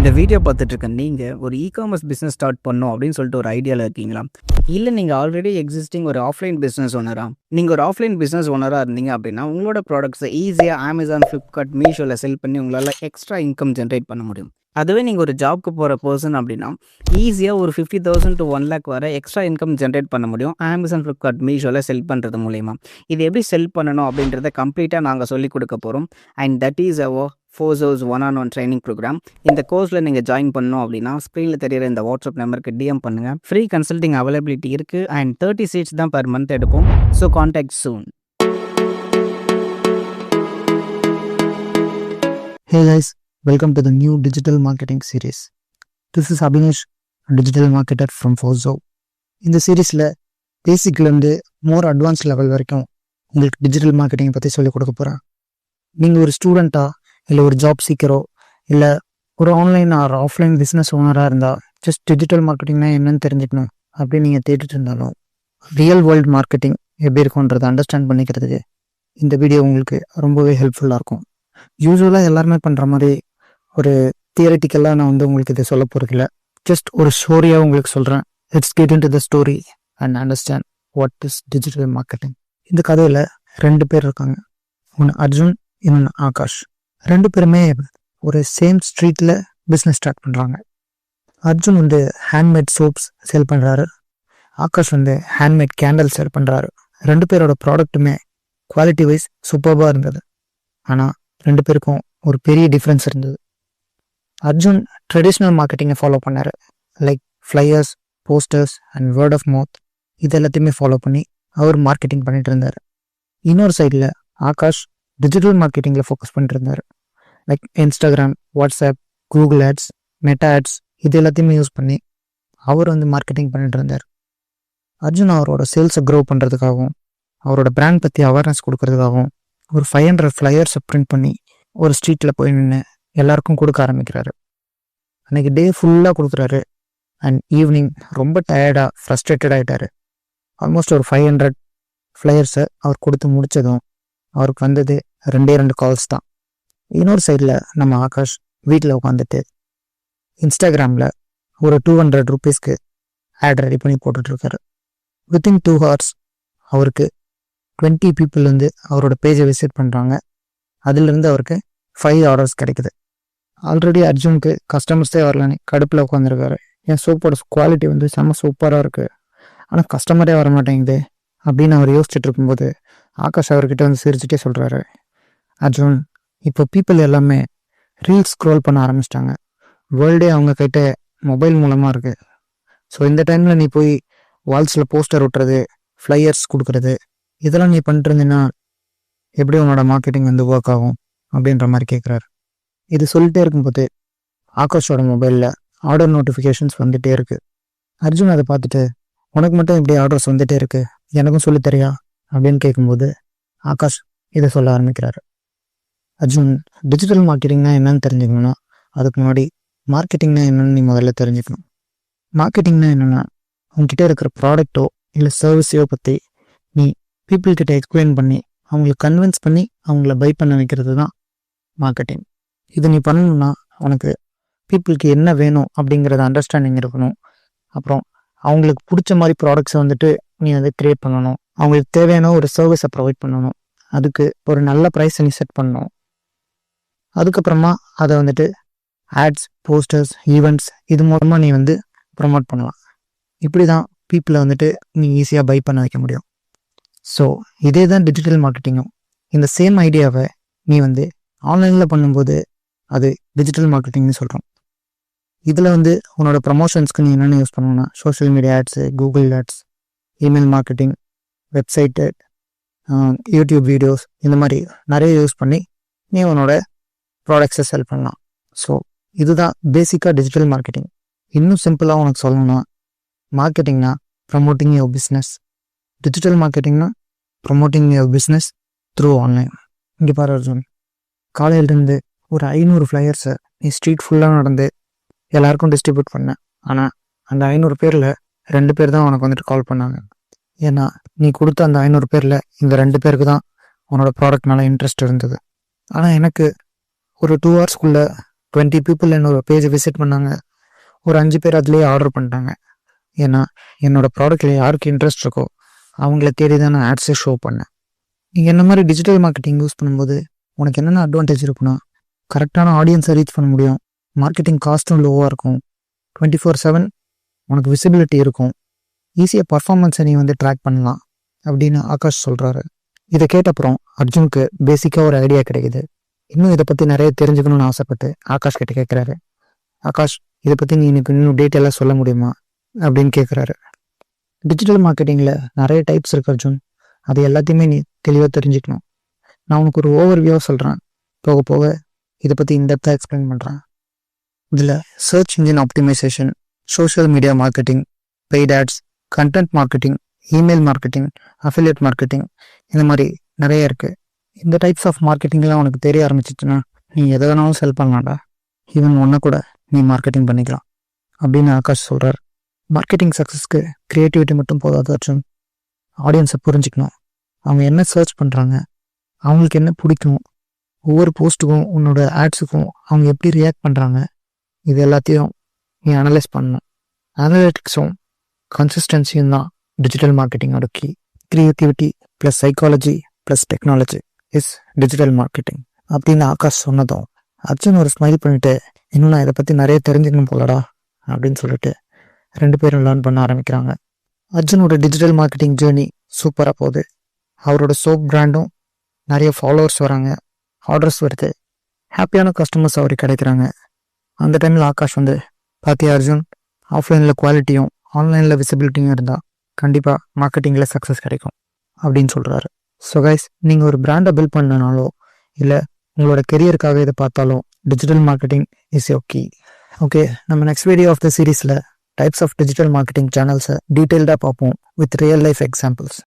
இந்த வீடியோ பார்த்துட்டு இருக்க நீங்கள் ஒரு இ-காமர்ஸ் பிஸ்னஸ் ஸ்டார்ட் பண்ணணும் அப்படின்னு சொல்லிட்டு ஒரு ஐடியாவில் இருக்கீங்களா? இல்லை நீங்கள் ஆல்ரெடி எக்ஸிஸ்டிங் ஒரு ஆஃப்லைன் பிஸ்னஸ் ஓனரா? நீங்கள் ஒரு ஆஃப்லைன் பிஸ்னஸ் ஓனராக இருந்தீங்க அப்படின்னா உங்களோட ப்ராடக்ட்ஸை ஈஸியாக அமேசான், ஃப்ளிப்கார்ட், மீஷோவில் செல் பண்ணி உங்களால் எக்ஸ்ட்ரா இன்கம் ஜென்ரேட் பண்ண முடியும். அதுவே நீங்கள் ஒரு ஜாப்க்கு போகிற பர்சன் அப்படின்னா ஈஸியாக ஒரு 50,000 to 1 lakh வரை எக்ஸ்ட்ரா இன்கம் ஜென்ரேட் பண்ண முடியும் அமேசான், ஃப்ளிப்கார்ட், மீஷோவில் செல் பண்ணுறது மூலிமா. இது எப்படி செல் பண்ணணும் அப்படின்றத கம்ப்ளீட்டாக நாங்கள் சொல்லிக் கொடுக்க போகிறோம். And that is our 4 hours 1-on-1 training programme. இந்த கோர்ஸில் நீங்கள் ஜாயின் பண்ணணும் அப்படின்னா ஸ்க்ரீனில் தெரியிற இந்த வாட்ஸ்அப் நம்பருக்கு டிஎம் பண்ணுங்கள். ஃப்ரீ கன்சல்டிங் அவைலபிலிட்டி இருக்குது அண்ட் 30 seats தான் per month எடுப்போம். So contact soon. Hey guys, welcome to the new digital marketing series. This is Abhinesh, a digital marketer from Forzo. இந்த சீரீஸில் பேசிக்லேருந்து மோர் அட்வான்ஸ் லெவல் வரைக்கும் உங்களுக்கு digital marketing பற்றி சொல்லிக் கொடுக்க போகிறேன். நீங்கள் ஒரு ஸ்டூடெண்ட்டா இல்லை ஒரு ஜாப் சீக்கரோ இல்லை ஒரு ஆன்லைன் ஆர் ஆஃப்லைன் பிஸ்னஸ் ஓனராக இருந்தால் ஜஸ்ட் டிஜிட்டல் மார்க்கெட்டிங்னா என்னன்னு தெரிஞ்சுக்கணும் அப்படின்னு நீங்கள் தேடிட்டு இருந்தாலும் ரியல் வேர்ல்டு மார்க்கெட்டிங் எப்படி இருக்குன்றதை அண்டர்ஸ்டாண்ட் பண்ணிக்கிறதுக்கு இந்த வீடியோ உங்களுக்கு ரொம்பவே ஹெல்ப்ஃபுல்லாக இருக்கும். யூஸ்வலாக எல்லாருமே பண்ணுற மாதிரி ஒரு தியரட்டிக்கலாக நான் உங்களுக்கு இதை சொல்ல போகிறதில்ல. ஜஸ்ட் ஒரு ஸ்டோரியாக உங்களுக்கு சொல்கிறேன். Let's get into the story and understand what is digital marketing. இந்த கதையில் 2 பேர் இருக்காங்க. ஒன்று அர்ஜுன், இன்னொன்று ஆகாஷ். 2 பேருமே ஒரு சேம் ஸ்ட்ரீட்டில் பிஸ்னஸ் ஸ்டார்ட் பண்ணுறாங்க. அர்ஜுன் ஹேண்ட்மேட் சோப்ஸ் சேல் பண்ணுறாரு. ஆகாஷ் ஹேண்ட்மேட் கேண்டில் சேல் பண்ணுறாரு. 2 பேரோட ப்ராடக்ட்டுமே குவாலிட்டி வைஸ் சூப்பர்பாக இருந்தது. ஆனால் 2 பேருக்கும் ஒரு பெரிய டிஃப்ரென்ஸ் இருந்தது. அர்ஜுன் ட்ரெடிஷ்னல் மார்க்கெட்டிங்கை ஃபாலோ பண்ணார். Like flyers, posters and word of mouth இது எல்லாத்தையுமே ஃபாலோ பண்ணி அவர் மார்க்கெட்டிங் பண்ணிட்டு இருந்தார். இன்னொரு சைடில் ஆகாஷ் டிஜிட்டல் மார்க்கெட்டிங்கில் ஃபோக்கஸ் பண்ணிட்டு இருந்தார். Like Instagram, WhatsApp, Google ads, Meta ads இது எல்லாத்தையுமே யூஸ் பண்ணி அவர் மார்க்கெட்டிங் பண்ணிட்டு இருந்தார். அர்ஜுன் அவரோட சேல்ஸை க்ரோ பண்ணுறதுக்காகவும் அவரோட பிராண்ட் பற்றி அவேர்னஸ் கொடுக்கறதுக்காகவும் ஒரு 500 ஃப்ளையர்ஸை பிரிண்ட் பண்ணி ஒரு ஸ்ட்ரீட்டில் போய் நின்று எல்லாருக்கும் கொடுக்க ஆரம்பிக்கிறாரு. அன்றைக்கி டே ஃபுல்லாக கொடுக்குறாரு. அண்ட் ஈவினிங் ரொம்ப டயர்டாக ஃப்ரஸ்ட்ரேட்டட் ஆகிட்டார். ஆல்மோஸ்ட் ஒரு 500 ஃப்ளையர்ஸை அவர் கொடுத்து முடித்ததும் அவருக்கு 2 கால்ஸ் தான். இன்னொரு சைடில் நம்ம ஆகாஷ் வீட்டில் உட்காந்துட்டு இன்ஸ்டாகிராமில் ஒரு 200 rupeesக்கு ஆட் ரெடி பண்ணி போட்டுட்ருக்காரு. வித்தின் 2 hours அவருக்கு 20 people அவரோட பேஜை விசிட் பண்ணுறாங்க. அதிலிருந்து அவருக்கு 5 orders கிடைக்குது. ஆல்ரெடி அர்ஜுனுக்கு கஸ்டமர்ஸே வரலன்னு கடுப்பில் உட்காந்துருக்காரு. என் சோப்போட குவாலிட்டி செம்ம சூப்பராக இருக்குது, ஆனால் கஸ்டமரே வர மாட்டேங்குது அப்படின்னு அவர் யோசிச்சுட்டு இருக்கும்போது ஆகாஷ் அவர்கிட்ட சிரிச்சுட்டே சொல்கிறாரு, அர்ஜுன், இப்போ பீப்புள் எல்லாமே ரீல்ஸ் ஸ்க்ரோல் பண்ண ஆரம்பிச்சிட்டாங்க. வேர்ல்டே அவங்க கிட்ட மொபைல் மூலமாக இருக்குது. ஸோ இந்த டைமில் நீ போய் வால்ஸில் போஸ்டர் ஒட்டுறது, ஃப்ளையர்ஸ் கொடுக்குறது இதெல்லாம் நீ பண்ணிட்டு இருந்தீங்கன்னா எப்படி உன்னோட மார்க்கெட்டிங் ஒர்க் ஆகும் அப்படின்ற மாதிரி கேட்குறாரு. இது சொல்லிட்டே இருக்கும்போது ஆகாஷோட மொபைலில் ஆர்டர் நோட்டிஃபிகேஷன்ஸ் வந்துகிட்டே இருக்குது. அர்ஜுன் அதை பார்த்துட்டு, உனக்கு மட்டும் இப்படி ஆர்டர்ஸ் வந்துகிட்டே இருக்குது, எனக்கும் சொல்லித்தரியா அப்படின்னு கேட்கும்போது ஆகாஷ் இதை சொல்ல ஆரம்பிக்கிறாரு. அர்ஜுன், டிஜிட்டல் மார்க்கெட்டிங்னா என்னன்னு தெரிஞ்சுக்கணும்னா அதுக்கு முன்னாடி மார்க்கெட்டிங்னா என்னன்னு நீ முதல்ல தெரிஞ்சுக்கணும். மார்க்கெட்டிங்னா என்னென்னா உங்ககிட்ட இருக்கிற ப்ராடக்டோ இல்லை சர்வீஸையோ பற்றி நீ பீப்புள்கிட்ட எக்ஸ்பிளைன் பண்ணி அவங்கள கன்வின்ஸ் பண்ணி அவங்கள பை பண்ண வைக்கிறது தான் மார்க்கெட்டிங். இது நீ பண்ணணும்னா உனக்கு பீப்புளுக்கு என்ன வேணும் அப்படிங்கிறத அண்டர்ஸ்டாண்டிங் இருக்கணும். அப்புறம் அவங்களுக்கு பிடிச்ச மாதிரி ப்ராடக்ட்ஸை நீ க்ரியேட் பண்ணணும். அவங்களுக்கு தேவையான ஒரு சர்வீஸை ப்ரொவைட் பண்ணணும். அதுக்கு ஒரு நல்ல ப்ரைஸை நீ செட் பண்ணணும். அதுக்கப்புறமா அதை ஆட்ஸ், போஸ்டர்ஸ், ஈவெண்ட்ஸ் இது மூலமாக நீ ப்ரொமோட் பண்ணலாம். இப்படி தான் பீப்புளை நீ ஈஸியாக பை பண்ண வைக்க முடியும். ஸோ இதே தான் டிஜிட்டல் மார்க்கெட்டிங்கும். இந்த சேம் ஐடியாவை நீ ஆன்லைனில் பண்ணும்போது அது டிஜிட்டல் மார்க்கெட்டிங்னு சொல்கிறோம். இதில் உன்னோட ப்ரமோஷன்ஸ்க்கு நீ என்னென்ன யூஸ் பண்ணணும்னா social media ads, Google ads, email marketing, website, YouTube videos இந்த மாதிரி நிறைய யூஸ் பண்ணி நீ உன்னோட ப்ராடக்ட்ஸை செல் பண்ணலாம். ஸோ இதுதான் பேசிக்காக டிஜிட்டல் மார்க்கெட்டிங். இன்னும் சிம்பிளாக உனக்கு சொல்லணும்னா மார்க்கெட்டிங்னா ப்ரமோட்டிங் யுவர் பிஸ்னஸ், டிஜிட்டல் மார்க்கெட்டிங்னா promoting your business through online. இங்கே பாரு அர்ஜுன், காலையிலேருந்து ஒரு 500 ஃப்ளையர்ஸை நீ ஸ்ட்ரீட் ஃபுல்லாக நடந்து எல்லாருக்கும் டிஸ்ட்ரிபியூட் பண்ணேன். ஆனால் அந்த 500 பேரில் 2 பேர் தான் உனக்கு கால் பண்ணாங்க. ஏன்னா நீ கொடுத்த அந்த 500 பேரில் இந்த 2 பேருக்கு தான் உன்னோட ப்ராடக்ட் மேலே இன்ட்ரெஸ்ட் இருந்தது. ஆனால் எனக்கு ஒரு 2 hours 20 பீப்புள் என்னோட பேஜை விசிட் பண்ணாங்க, ஒரு 5 பேர் அதுலேயே ஆர்டர் பண்ணிட்டாங்க. ஏன்னா என்னோட ப்ராடக்ட்டில் யாருக்கு இன்ட்ரெஸ்ட் இருக்கோ அவங்கள தேடி தான் நான் ஆட்ஸை ஷோ பண்ணேன். நீங்கள் என்ன மாதிரி டிஜிட்டல் மார்க்கெட்டிங் யூஸ் பண்ணும்போது உனக்கு என்னென்ன அட்வான்டேஜ் இருக்குன்னா, கரெக்டான ஆடியன்ஸை ரீச் பண்ண முடியும், மார்க்கெட்டிங் காஸ்ட்டும் லோவாக இருக்கும், 24/7 உனக்கு விசிபிலிட்டி இருக்கும், ஈஸியாக பர்ஃபார்மன்ஸை நீ ட்ராக் பண்ணலாம் அப்படின்னு ஆகாஷ் சொல்கிறாரு. இதை கேட்டப்புறம் அர்ஜுனுக்கு பேசிக்காக ஒரு ஐடியா கிடைக்குது. இன்னும் இதை பற்றி நிறைய தெரிஞ்சுக்கணும்னு ஆசைப்பட்டு ஆகாஷ் கிட்ட கேட்குறாரு. ஆகாஷ், இதை பற்றி நீ எனக்கு இன்னும் டீட்டெயிலாக சொல்ல முடியுமா அப்படின்னு கேட்குறாரு. டிஜிட்டல் மார்க்கெட்டிங்கில் நிறைய டைப்ஸ் இருக்கு அர்ஜுன், அது எல்லாத்தையுமே நீ தெளிவாக தெரிஞ்சுக்கணும். நான் உனக்கு ஒரு ஓவர் வியூவாக சொல்கிறேன், போக போக இதை பற்றி இன்டெப்த்தாக எக்ஸ்பிளைன் பண்ணுறேன். இதில் search engine optimisation, social media marketing, paid ads, content marketing, email marketing, affiliate marketing, இந்த மாதிரி நிறைய இருக்குது. இந்த டைப்ஸ் ஆஃப் மார்க்கெட்டிங்லாம் உனக்கு தெரிய ஆரம்பிச்சிச்சுன்னா நீ எதை வேணாலும் செல் பண்ணலாம்டா, ஈவன் ஒன்றை கூட நீ மார்க்கெட்டிங் பண்ணிக்கலாம் அப்படின்னு ஆகாஷ் சொல்கிறார். மார்க்கெட்டிங் சக்ஸஸ்க்கு க்ரியேட்டிவிட்டி மட்டும் போதாது அர்ஜுன், ஆடியன்ஸை புரிஞ்சிக்கணும். அவங்க என்ன சர்ச் பண்ணுறாங்க, அவங்களுக்கு என்ன பிடிக்கும், ஒவ்வொரு போஸ்ட்டுக்கும் உன்னோட ஆட்ஸுக்கும் அவங்க எப்படி ரியாக்ட் பண்ணுறாங்க, இது எல்லாத்தையும் நீ அனலைஸ் பண்ணணும். அனலிட்டிக்ஸும் கன்சிஸ்டன்சியும் தான் டிஜிட்டல் மார்க்கெட்டிங்கோட key. Creativity plus psychology plus technology is digital marketing அப்படின்னு ஆகாஷ் சொன்னதும் அர்ஜுன் ஒரு ஸ்மைல் பண்ணிட்டு, இன்னும் நான் இதை பற்றி நிறைய தெரிஞ்சுக்கணும் போலடா அப்படின்னு சொல்லிட்டு 2 பேரும் லேர்ன் பண்ண ஆரம்பிக்கிறாங்க. அர்ஜுனோட டிஜிட்டல் மார்க்கெட்டிங் ஜேர்னி சூப்பராக போகுது. அவரோட சோப் பிராண்டும் நிறைய ஃபாலோவர்ஸ் வராங்க, ஆர்டர்ஸ் வருது, ஹாப்பியான கஸ்டமர்ஸ் அவருக்கு கிடைக்கிறாங்க. அந்த டைமில் ஆகாஷ் பாத்தியா அர்ஜுன், ஆஃப்லைனில் குவாலிட்டியும் ஆன்லைனில் விசிபிலிட்டியும் இருந்தால் கண்டிப்பாக மார்க்கெட்டிங்கில் சக்ஸஸ் கிடைக்கும் அப்படின்னு சொல்கிறாரு. ஸோ கைஸ், நீங்கள் ஒரு பிராண்டை பில்ட் பண்ணனாலோ இல்லை உங்களோட கெரியருக்காக இதை பார்த்தாலும் digital marketing is your key. Okay, நம்ம நெக்ஸ்ட் வீடியோ ஆஃப் த சீரீஸில் டைப்ஸ் ஆஃப் டிஜிட்டல் மார்க்கெட்டிங் சேனல்ஸை டீட்டெயில்டாக பார்ப்போம் வித் ரியல் லைஃப் எக்ஸாம்பிள்ஸ்.